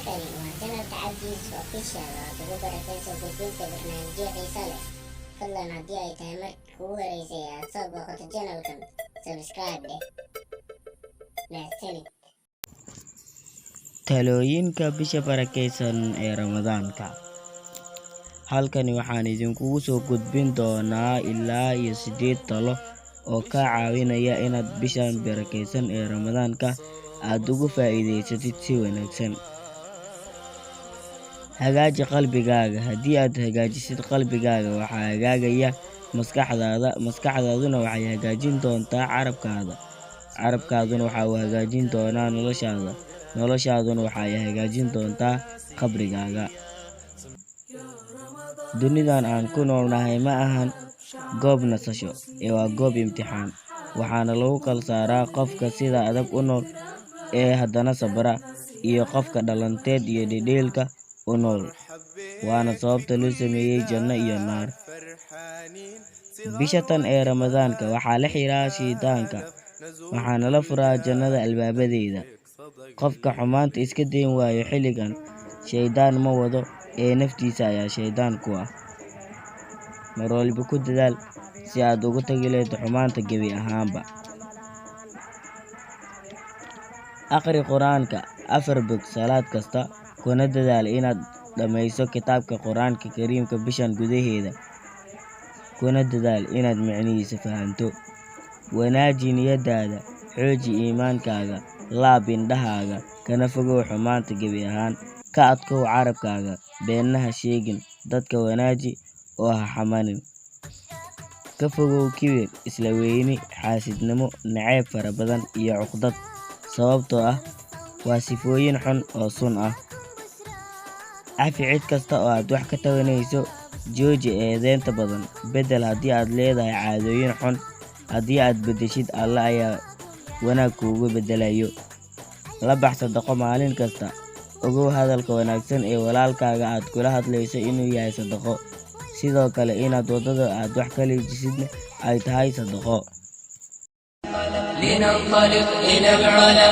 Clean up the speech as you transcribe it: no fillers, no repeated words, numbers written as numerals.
halkani waa channelka Cabdi's Official oo ugu barakeyso gudbinta barnaamijyo xiiso leh. Fadlan haddii ay tahay markii kugu horeysay aad soo booqato channelkan, subscribe dheh. Mahadsanid. Talooyinka bisha barakeysan ee Ramadaanka. Halkani waxaan idinkugu soo gudbin doonaa ilaa iyo 8 talo oo ka caawinaya inaad bishan barakeysan ee Ramadaanka aad ugu faa'iideysatid si wanaagsan. Hagaaji qalbigaaga. Haddii aad hagaajisid qalbigaaga, waxaa hagaagaya maskaxdaaduna waxay hagaajin doontaa carabkaaduna waxa uu hagaajin doonaa noloshaaduna waxay hagaajin doontaa qabrigaaga. Dunidan aan ku noolnahay ma ahan goob nasasho ee waa goob imtixaan, waxaana lagu kala saaraa qofka sida adag u nool ee haddana sabra iyo qofka dhalanteed iyo dhedheelka u nool. Waana sababta loo sameeyay janno iyo naar. Bisha tan ee Ramadaanka waxaa la xiraa shaydaanka, waxaana la furaa jannada albaabadeeda. Qofka xumaanta iska dayn waayo xilligan, shaydaan ma wado ee naftiisa ayaa shaydaan ku ah. Mar walba ku dadaal si aad uga tagi lahayd xumaanta gebi ahaanba. Akhri Quraanka 4 bog salaad kasta, kuna dadaal inaad dhammayso kitaabka Quraanka Kariimka bishan gudaheeda. Kuna dadaal inaad macnihiisa fahanto. Wanaaji niyadaada, xooji iimaankaaga, laab indhahaaga, kana fogow xumaanta gebi ahaan. Ka adkow carabkaaga, beenna ha sheegin, dadka wanaaji oo ha xamanin. Ka fogow kibir, isla weyni, xaasidnimo, nacayb fara badan iyo cuqdad, sababtoo ah waa sifooyin xun oo sun ah. Cafi cid kasta oo aad wax ka tabanayso, jooji eedeynta badan. Bedel haddii aad leedahay caadooyin xun, haddii aad beddeshid, Alle ayaa wanaag kuugu beddelayo. La bax sadaqo maalin kasta. Ogow hadalka wanaagsan ee walaalkaaga aad kula hadlayso inuu yahay sadaqo, sidoo kale inaad waddada aad wax ka leejisidna ay tahay sadaqo. لننطلق إلى العلا